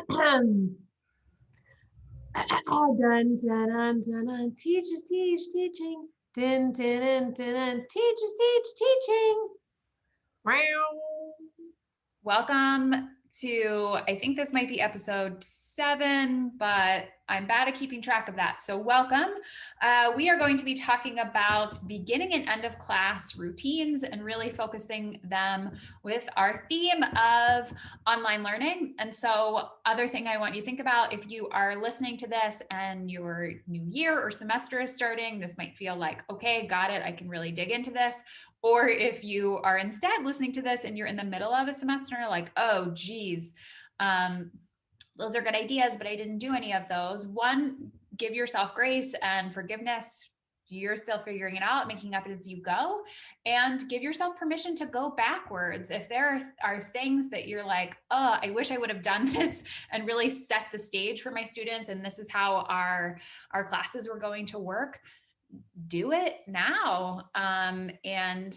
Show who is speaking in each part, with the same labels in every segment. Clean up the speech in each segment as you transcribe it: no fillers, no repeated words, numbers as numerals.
Speaker 1: Ahem. Dun, dun, dun, dun, dun. Teachers teach teaching. Dun, dun, dun, dun, dun. Teachers teach teaching. Meow.
Speaker 2: Welcome to, I think this might be episode 7, but I'm bad at keeping track of that. So, welcome. We are going to be talking about beginning and end of class routines and really focusing them with our theme of online learning. And so, other thing I want you to think about, if you are listening to this and your new year or semester is starting, this might feel like, okay, got it. I can really dig into this. Or if you are instead listening to this and you're in the middle of a semester, like, oh, geez, those are good ideas, but I didn't do any of those. One, give yourself grace and forgiveness. You're still figuring it out, making up as you go, and give yourself permission to go backwards. If there are things that you're like, oh, I wish I would have done this and really set the stage for my students, and this is how our classes were going to work, do it now, and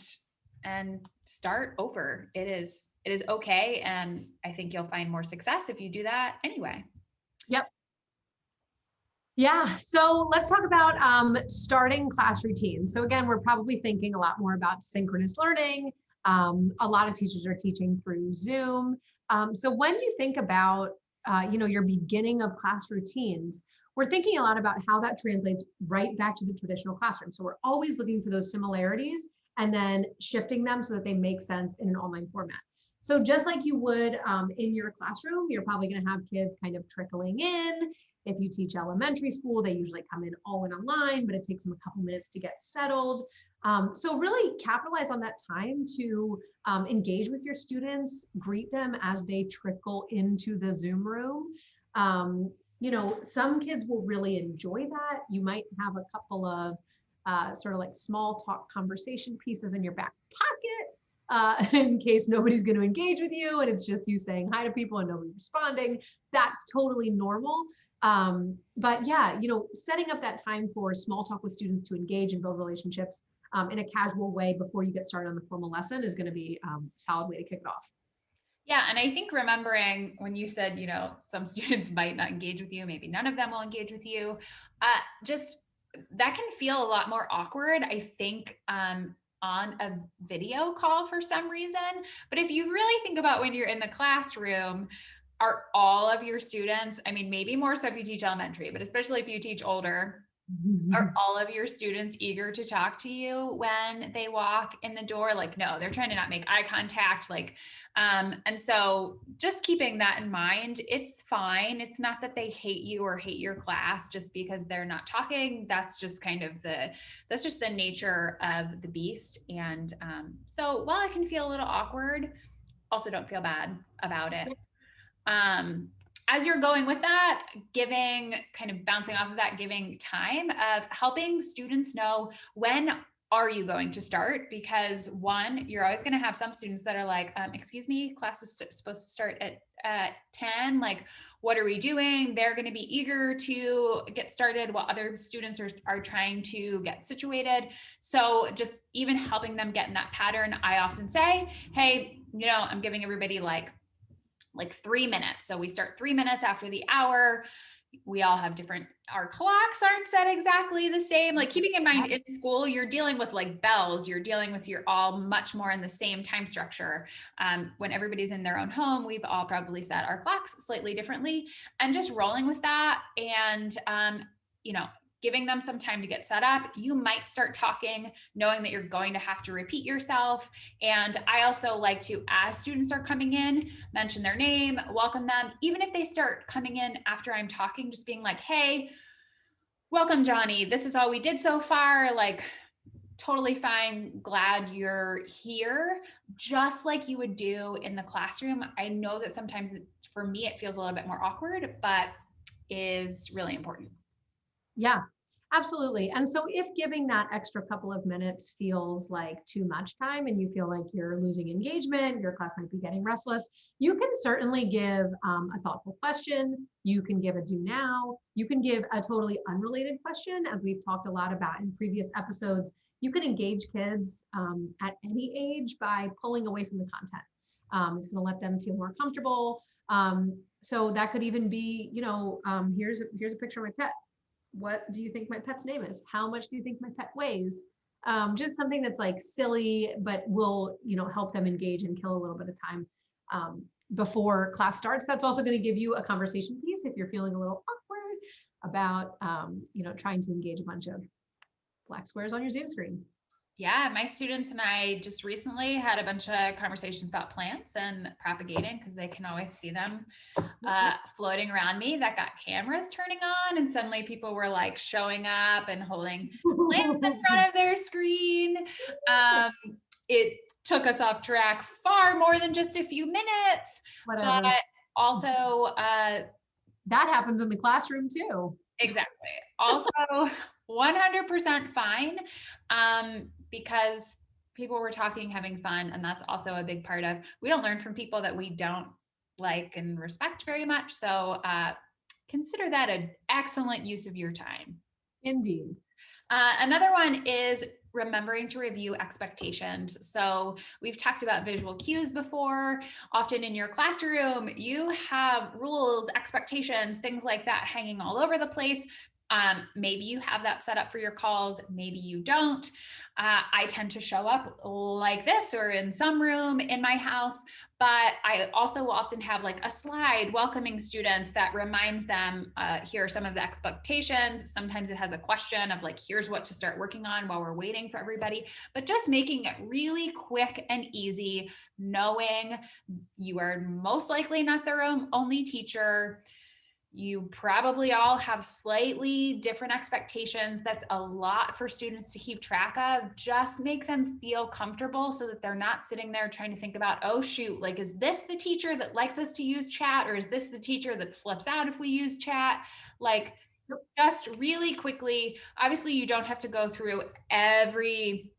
Speaker 2: start over. It is okay, and I think you'll find more success if you do that anyway.
Speaker 1: Yep. Yeah. So let's talk about starting class routines. So again, we're probably thinking a lot more about synchronous learning. A lot of teachers are teaching through Zoom. So when you think about your beginning of class routines, we're thinking a lot about how that translates right back to the traditional classroom. So we're always looking for those similarities and then shifting them so that they make sense in an online format. So just like you would in your classroom, you're probably going to have kids kind of trickling in. If you teach elementary school, they usually come in all in online, but it takes them a couple minutes to get settled. So really capitalize on that time to engage with your students, greet them as they trickle into the Zoom room. Some kids will really enjoy that. You might have a couple of sort of like small talk conversation pieces in your back pocket in case nobody's going to engage with you and it's just you saying hi to people and nobody's responding. That's totally normal. But yeah, setting up that time for small talk with students to engage and build relationships in a casual way before you get started on the formal lesson is going to be a solid way to kick it off.
Speaker 2: Yeah, and I think remembering when you said, some students might not engage with you, maybe none of them will engage with you, just that can feel a lot more awkward, I think, on a video call for some reason. But if you really think about when you're in the classroom, are all of your students, I mean, maybe more so if you teach elementary, but especially if you teach older, are all of your students eager to talk to you when they walk in the door? Like, no, they're trying to not make eye contact. And so just keeping that in mind, it's fine. It's not that they hate you or hate your class just because they're not talking. That's just kind of that's just the nature of the beast. And so while it can feel a little awkward, also don't feel bad about it. As you're going with that, giving, kind of bouncing off of that, giving time of helping students know when are you going to start? Because one, you're always going to have some students that are like, excuse me, class was supposed to start at 10. Like, what are we doing? They're going to be eager to get started while other students are trying to get situated. So just even helping them get in that pattern, I often say, hey, I'm giving everybody like 3 minutes. So we start 3 minutes after the hour. We all have our clocks aren't set exactly the same. Like, keeping in mind, in school, you're dealing with like bells, you're dealing with, you're all much more in the same time structure. When everybody's in their own home, we've all probably set our clocks slightly differently, and just rolling with that. And, giving them some time to get set up. You might start talking knowing that you're going to have to repeat yourself. And I also like to, as students are coming in, mention their name, welcome them. Even if they start coming in after I'm talking, just being like, hey, welcome, Johnny. This is all we did so far. Like, totally fine. Glad you're here. Just like you would do in the classroom. I know that sometimes for me, it feels a little bit more awkward, but is really important.
Speaker 1: Yeah, absolutely. And so if giving that extra couple of minutes feels like too much time and you feel like you're losing engagement, your class might be getting restless, you can certainly give a thoughtful question. You can give a do now. You can give a totally unrelated question, as we've talked a lot about in previous episodes. You can engage kids at any age by pulling away from the content. It's going to let them feel more comfortable. So that could even be, here's a picture of my pet. What do you think my pet's name is? How much do you think my pet weighs? Just something that's like silly, but will, help them engage and kill a little bit of time before class starts. That's also going to give you a conversation piece if you're feeling a little awkward about, trying to engage a bunch of black squares on your Zoom screen.
Speaker 2: Yeah, my students and I just recently had a bunch of conversations about plants and propagating because they can always see them floating around me. That got cameras turning on, and suddenly people were like showing up and holding plants in front of their screen. It took us off track far more than just a few minutes.
Speaker 1: Whatever.
Speaker 2: But also,
Speaker 1: that happens in the classroom too.
Speaker 2: Exactly. Also, 100% fine, because people were talking, having fun, and that's also a big part of, we don't learn from people that we don't like and respect very much. So consider that an excellent use of your time.
Speaker 1: Indeed.
Speaker 2: Another one is remembering to review expectations. So we've talked about visual cues before. Often in your classroom, you have rules, expectations, things like that hanging all over the place. Maybe you have that set up for your calls, maybe you don't. I tend to show up like this or in some room in my house, but I also will often have like a slide welcoming students that reminds them, here are some of the expectations. Sometimes it has a question of like, here's what to start working on while we're waiting for everybody, but just making it really quick and easy, knowing you are most likely not the only teacher. You probably all have slightly different expectations. That's a lot for students to keep track of. Just make them feel comfortable so that they're not sitting there trying to think about, oh shoot, like, is this the teacher that likes us to use chat? Or is this the teacher that flips out if we use chat? Like, just really quickly, obviously you don't have to go through every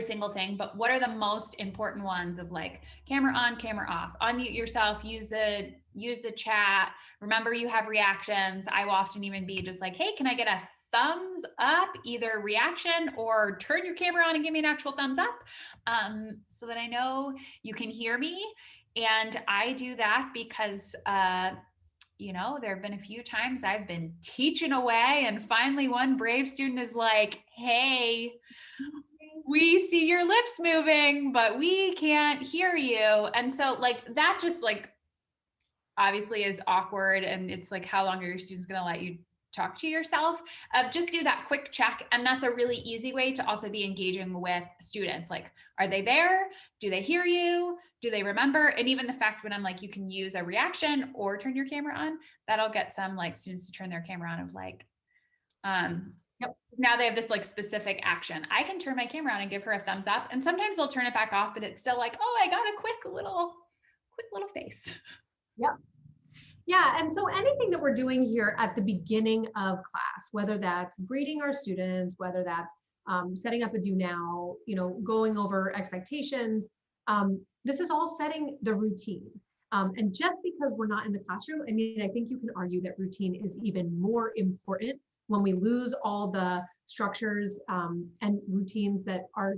Speaker 2: single thing, but what are the most important ones of like camera on, camera off, unmute yourself, use the chat. Remember you have reactions. I will often even be just like, hey, can I get a thumbs up, either reaction or turn your camera on and give me an actual thumbs up, so that I know you can hear me. And I do that because there have been a few times I've been teaching away and finally one brave student is like, hey, we see your lips moving, but we can't hear you. And so like that just like obviously is awkward. And it's like, how long are your students going to let you talk to yourself? Just do that quick check. And that's a really easy way to also be engaging with students. Like, are they there? Do they hear you? Do they remember? And even the fact when I'm like, you can use a reaction or turn your camera on, that'll get some like students to turn their camera on of like, yep. Now they have this like specific action. I can turn my camera on and give her a thumbs up. And sometimes they'll turn it back off, but it's still like, oh, I got a quick little face.
Speaker 1: Yep. Yeah. And so anything that we're doing here at the beginning of class, whether that's greeting our students, whether that's setting up a do now, going over expectations, this is all setting the routine. And just because we're not in the classroom, I mean, I think you can argue that routine is even more important when we lose all the structures and routines that are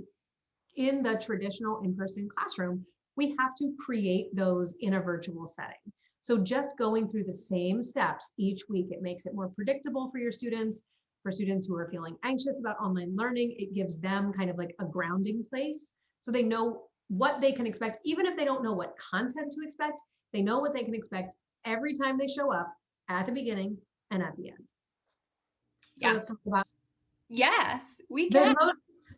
Speaker 1: in the traditional in-person classroom. We have to create those in a virtual setting. So just going through the same steps each week, it makes it more predictable for your students. For students who are feeling anxious about online learning, it gives them kind of like a grounding place. So they know what they can expect, even if they don't know what content to expect, they know what they can expect every time they show up at the beginning and at the end. So
Speaker 2: yeah.
Speaker 1: Let's talk about
Speaker 2: yes, we can.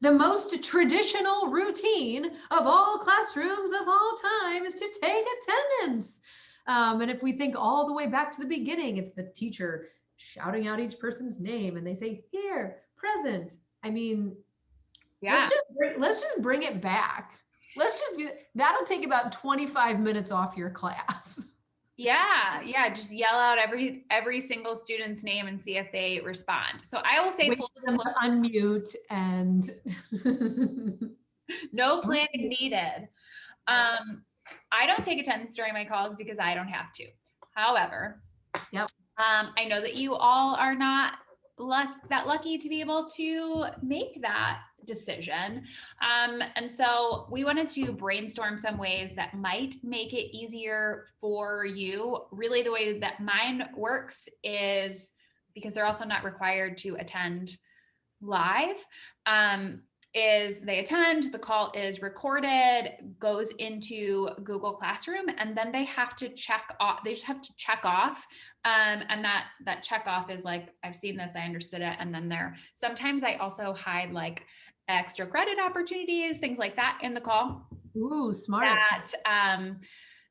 Speaker 1: The most traditional routine of all classrooms of all time is to take attendance. And if we think all the way back to the beginning, it's the teacher shouting out each person's name and they say, here, present. I mean, yeah. Let's just bring it back. Let's just do that'll take about 25 minutes off your class.
Speaker 2: Yeah. Just yell out every single student's name and see if they respond. So I will say
Speaker 1: wait
Speaker 2: full
Speaker 1: for them to unmute and
Speaker 2: no planning needed. I don't take attendance during my calls because I don't have to. However,
Speaker 1: yep.
Speaker 2: I know that you all are not that lucky to be able to make that decision. And so we wanted to brainstorm some ways that might make it easier for you. Really, the way that mine works is because they're also not required to attend live. Is they attend, the call is recorded, goes into Google Classroom, and then they have to check off, they just have to check off. And that check off is like, I've seen this, I understood it. And then sometimes I also hide like extra credit opportunities, things like that in the call.
Speaker 1: Ooh, smart.
Speaker 2: That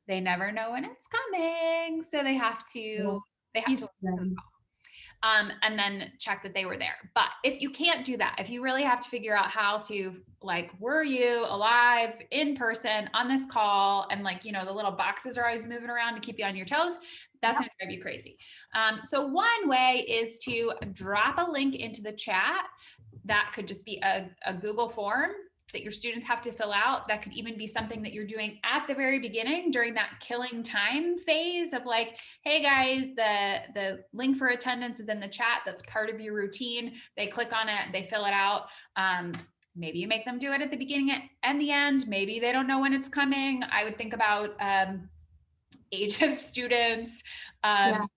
Speaker 2: they never know when it's coming. So they have to and then check that they were there. But if you can't do that, if you really have to figure out how to, like, were you alive in person on this call? And like, you know, the little boxes are always moving around to keep you on your toes. That's going to drive you crazy. So one way is to drop a link into the chat. That could just be a Google form that your students have to fill out. That could even be something that you're doing at the very beginning during that killing time phase of like, hey guys, the link for attendance is in the chat. That's part of your routine. They click on it, they fill it out. Maybe you make them do it at the beginning and the end. Maybe they don't know when it's coming. I would think about age of students,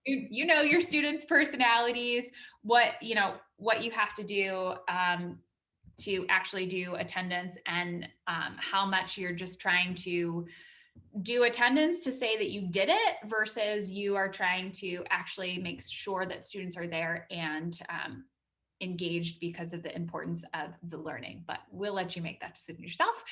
Speaker 2: you know, your students' personalities, what you have to do to actually do attendance, and how much you're just trying to do attendance to say that you did it versus you are trying to actually make sure that students are there and engaged because of the importance of the learning. But we'll let you make that decision yourself.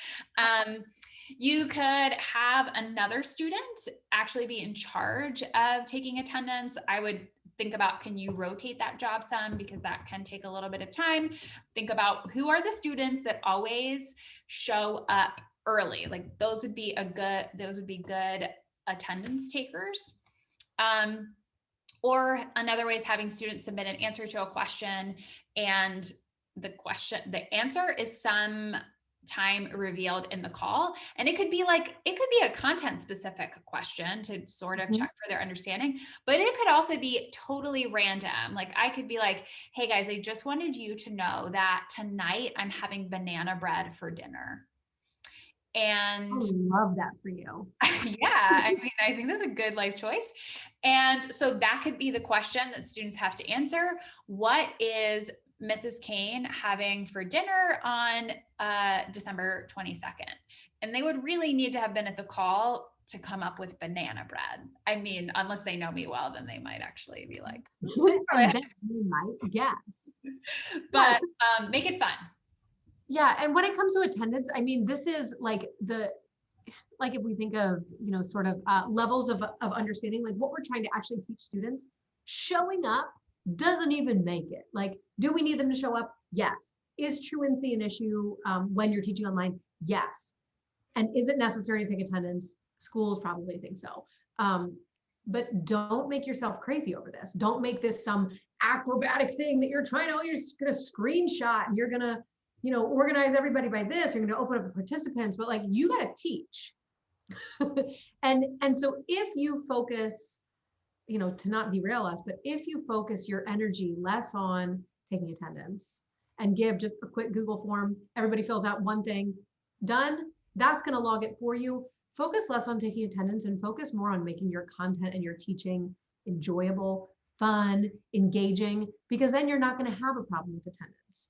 Speaker 2: You could have another student actually be in charge of taking attendance. I would think about, can you rotate that job some, because that can take a little bit of time. Think about who are the students that always show up early. Like those would be good attendance takers. Or another way is having students submit an answer to a question, and the answer is some time revealed in the call. And it could be a content specific question to sort of check for their understanding, but it could also be totally random. Like I could be like, hey guys, I just wanted you to know that tonight I'm having banana bread for dinner. And
Speaker 1: I love that for you.
Speaker 2: Yeah, I mean, I think that's a good life choice. And so that could be the question that students have to answer. What is Mrs. Kane having for dinner on December 22nd? And they would really need to have been at the call to come up with banana bread. I mean, unless they know me well, then they might actually be like,
Speaker 1: they might guess.
Speaker 2: But make it fun.
Speaker 1: Yeah. And when it comes to attendance, I mean, this is like if we think of, sort of levels of understanding, like what we're trying to actually teach students, showing up doesn't even make it. Like, do we need them to show up? Yes. Is truancy an issue when you're teaching online? Yes. And is it necessary to take attendance? Schools probably think so. But don't make yourself crazy over this. Don't make this some acrobatic thing that you're going to screenshot and you're going to, organize everybody by this. You're going to open up the participants, but like you got to teach. and so if you focus, to not derail us, but if you focus your energy less on taking attendance and give just a quick Google form, everybody fills out one thing, done, that's going to log it for you. Focus less on taking attendance and focus more on making your content and your teaching enjoyable, fun, engaging, because then you're not going to have a problem with attendance.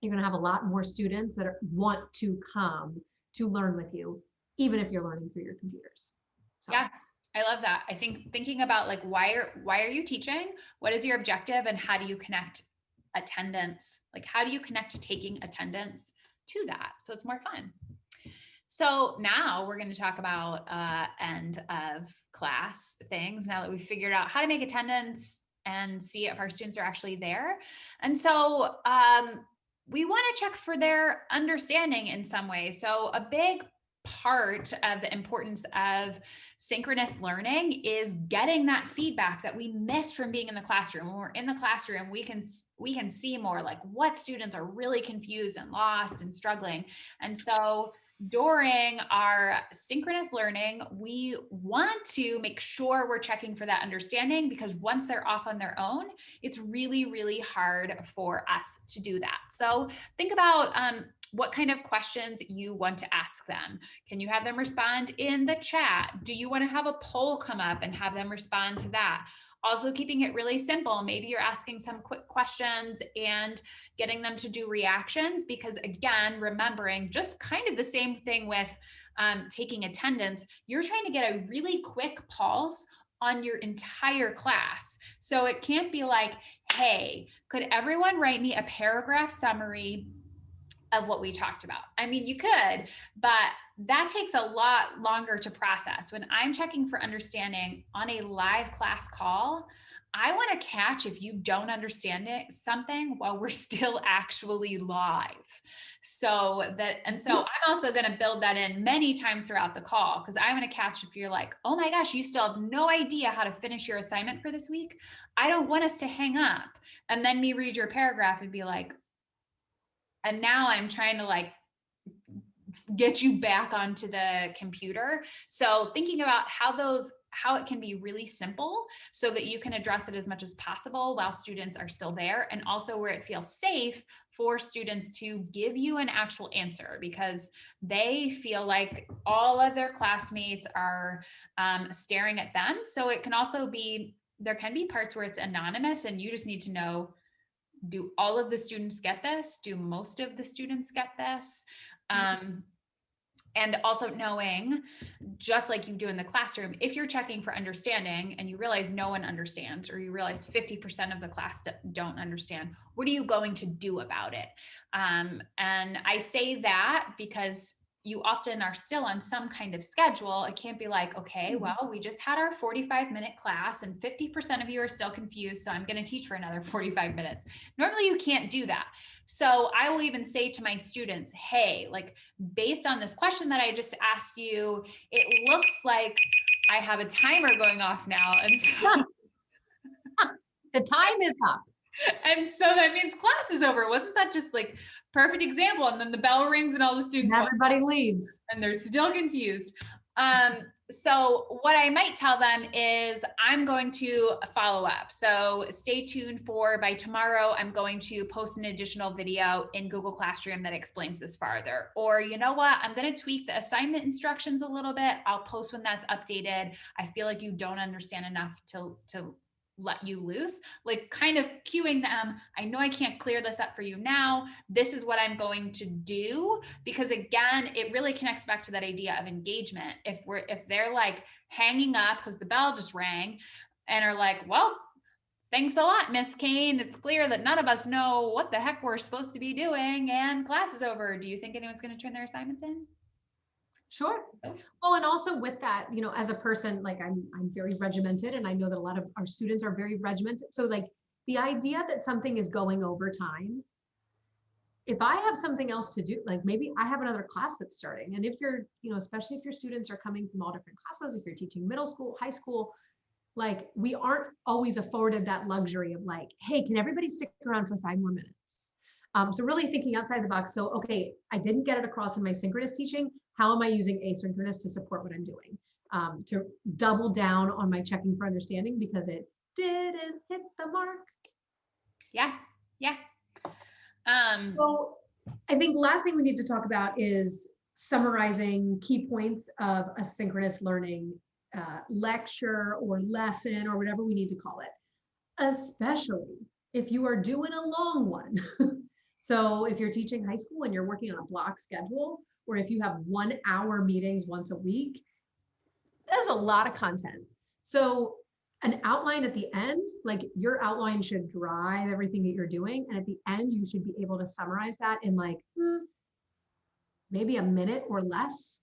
Speaker 1: You're going to have a lot more students that want to come to learn with you, even if you're learning through your computers. So.
Speaker 2: Yeah, I love that. I think thinking about like, why are you teaching? What is your objective? And how do you connect attendance? Like, how do you connect taking attendance to that? So it's more fun. So now we're going to talk about end of class things, now that we've figured out how to make attendance and see if our students are actually there. And so we want to check for their understanding in some way. So a big part of the importance of synchronous learning is getting that feedback that we missed from being in the classroom. When we're in the classroom, we can see more like what students are really confused and lost and struggling. And so during our synchronous learning, we want to make sure we're checking for that understanding, because once they're off on their own, it's really, really hard for us to do that. So think about what kind of questions you want to ask them. Can you have them respond in the chat? Do you want to have a poll come up and have them respond to that? Also keeping it really simple. Maybe you're asking some quick questions and getting them to do reactions, because again, remembering just kind of the same thing with taking attendance, you're trying to get a really quick pulse on your entire class. So it can't be like, hey, could everyone write me a paragraph summary of what we talked about? I mean, you could, but that takes a lot longer to process. When I'm checking for understanding on a live class call, I want to catch if you don't understand something while we're still actually live. So I'm also going to build that in many times throughout the call, because I want to catch if you're like, oh my gosh, you still have no idea how to finish your assignment for this week. I don't want us to hang up and then me read your paragraph and be like, and now I'm trying to like get you back onto the computer. So thinking about how it can be really simple so that you can address it as much as possible while students are still there, and also where it feels safe for students to give you an actual answer, because they feel like all of their classmates are staring at them. So it can also be, there can be parts where it's anonymous and you just need to know, do all of the students get this? Do most of the students get this? And also knowing, just like you do in the classroom, if you're checking for understanding and you realize no one understands, or you realize 50% of the class don't understand, what are you going to do about it? And I say that because you often are still on some kind of schedule. It can't be like, okay, well, we just had our 45-minute class and 50% of you are still confused, so I'm going to teach for another 45 minutes. Normally you can't do that. So I will even say to my students, hey, like based on this question that I just asked you, it looks like I have a timer going off now. And so
Speaker 1: the time is up.
Speaker 2: And so that means class is over. Wasn't that just like perfect example? And then the bell rings and all the students,
Speaker 1: and everybody leaves
Speaker 2: and they're still confused. So what I might tell them is I'm going to follow up. So stay tuned for, by tomorrow, I'm going to post an additional video in Google Classroom that explains this farther. Or you know what, I'm going to tweak the assignment instructions a little bit. I'll post when that's updated. I feel like you don't understand enough to let you loose, like kind of cueing them. I know I can't clear this up for you now. This is what I'm going to do. Because again, it really connects back to that idea of engagement. If they're like hanging up because the bell just rang and are like, well, thanks a lot, Miss Kane. It's clear that none of us know what the heck we're supposed to be doing and class is over. Do you think anyone's going to turn their assignments in?
Speaker 1: Sure. Well, and also with that, you know, as a person, like I'm very regimented, and I know that a lot of our students are very regimented. So like the idea that something is going over time, if I have something else to do, like maybe I have another class that's starting, and if you're, you know, especially if your students are coming from all different classes, if you're teaching middle school, high school, like we aren't always afforded that luxury of like, hey, can everybody stick around for 5 more minutes? So really thinking outside the box. So, okay, I didn't get it across in my synchronous teaching. How am I using asynchronous to support what I'm doing? To double down on my checking for understanding because it didn't hit the mark.
Speaker 2: Yeah.
Speaker 1: So I think last thing we need to talk about is summarizing key points of a synchronous learning lecture or lesson or whatever we need to call it, especially if you are doing a long one. So if you're teaching high school and you're working on a block schedule, or if you have 1 hour meetings once a week, that's a lot of content. So an outline at the end, like your outline should drive everything that you're doing. And at the end, you should be able to summarize that in like maybe a minute or less.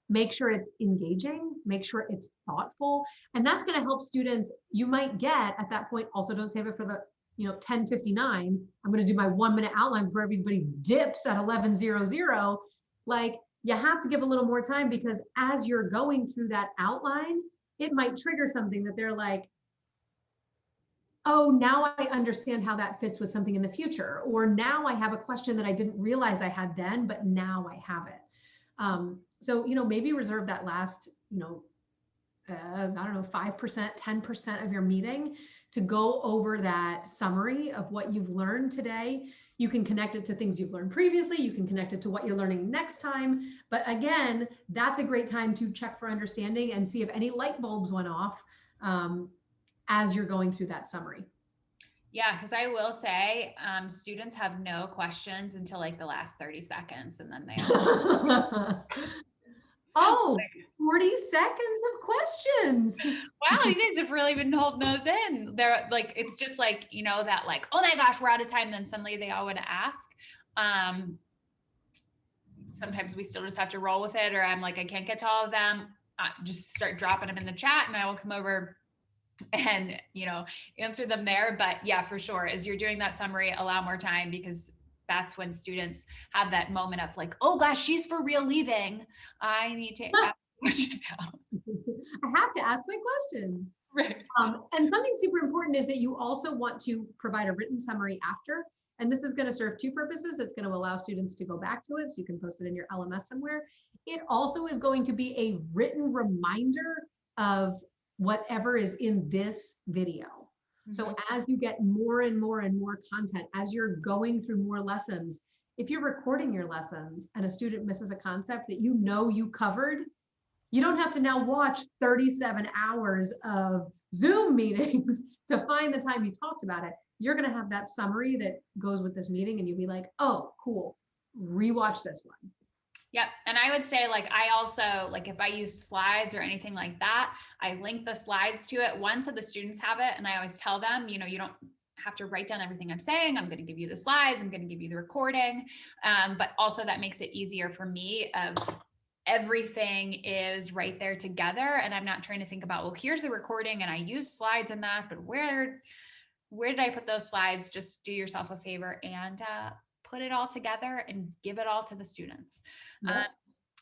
Speaker 1: Make sure it's engaging, make sure it's thoughtful. And that's going to help students. You might get at that point, also don't save it for the 10:59, I'm going to do my 1 minute outline before everybody dips at 11:00. Like you have to give a little more time, because as you're going through that outline, it might trigger something that they're like, oh, now I understand how that fits with something in the future. Or now I have a question that I didn't realize I had then, but now I have it. So, maybe reserve that last, I don't know, 5%, 10% of your meeting to go over that summary of what you've learned today. You can connect it to things you've learned previously. You can connect it to what you're learning next time. But again, that's a great time to check for understanding and see if any light bulbs went off as you're going through that summary.
Speaker 2: Yeah, because I will say students have no questions until like the last 30 seconds, and then they
Speaker 1: Oh, 40 seconds of questions.
Speaker 2: Wow, you guys have really been holding those in. They're like, it's just like, that like, oh my gosh, we're out of time. Then suddenly they all want to ask. Sometimes we still just have to roll with it, or I'm like, I can't get to all of them. Just start dropping them in the chat and I will come over and, answer them there. But yeah, for sure. As you're doing that summary, allow more time, because that's when students have that moment of like, oh gosh, she's for real leaving. I need to ask a question now.
Speaker 1: I have to ask my question.
Speaker 2: Right.
Speaker 1: And something super important is that you also want to provide a written summary after. And this is going to serve two purposes. It's going to allow students to go back to it, so you can post it in your LMS somewhere. It also is going to be a written reminder of whatever is in this video. Mm-hmm. So as you get more and more and more content, as you're going through more lessons, if you're recording your lessons and a student misses a concept that you covered, you don't have to now watch 37 hours of Zoom meetings to find the time you talked about it. You're going to have that summary that goes with this meeting, and you'll be like, oh, cool. Rewatch this one.
Speaker 2: Yep. And I would say, like, I also, like, if I use slides or anything like that, I link the slides to it, one, so the students have it. And I always tell them, you don't have to write down everything I'm saying. I'm going to give you the slides. I'm going to give you the recording. But also that makes it easier for me of everything is right there together. And I'm not trying to think about, well, here's the recording and I use slides in that, but where did I put those slides? Just do yourself a favor and put it all together and give it all to the students. Yeah.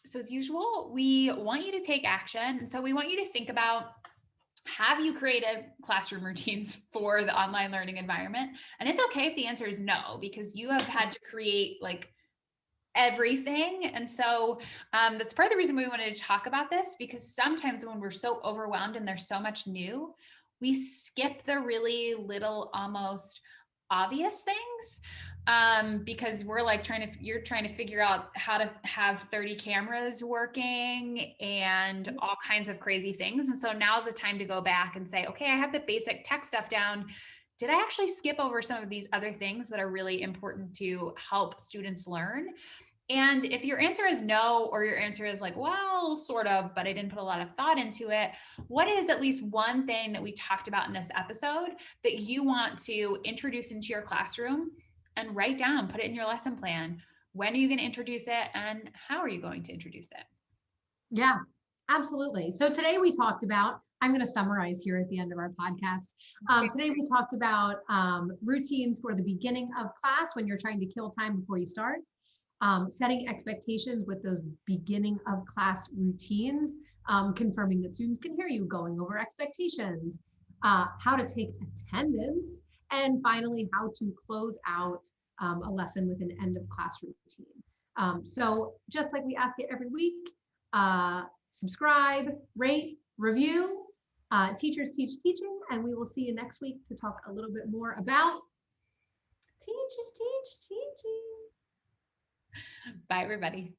Speaker 2: So as usual, we want you to take action. And so we want you to think about, have you created classroom routines for the online learning environment? And it's okay if the answer is no, because you have had to create like everything. And so that's part of the reason we wanted to talk about this, because sometimes when we're so overwhelmed and there's so much new, we skip the really little, almost obvious things, because we're like you're trying to figure out how to have 30 cameras working and all kinds of crazy things. And so now's the time to go back and say, okay, I have the basic tech stuff down. Did I actually skip over some of these other things that are really important to help students learn? And if your answer is no, or your answer is like, well, sort of, but I didn't put a lot of thought into it, what is at least one thing that we talked about in this episode that you want to introduce into your classroom and write down, put it in your lesson plan? When are you going to introduce it, and how are you going to introduce it?
Speaker 1: Yeah, absolutely. So today we talked about, I'm going to summarize here at the end of our podcast. Today we talked about routines for the beginning of class when you're trying to kill time before you start. Setting expectations with those beginning of class routines, confirming that students can hear you, going over expectations, how to take attendance, and finally, how to close out a lesson with an end of class routine. So just like we ask it every week, subscribe, rate, review. Teachers teach teaching, and we will see you next week to talk a little bit more about teachers teach teaching.
Speaker 2: Bye, everybody.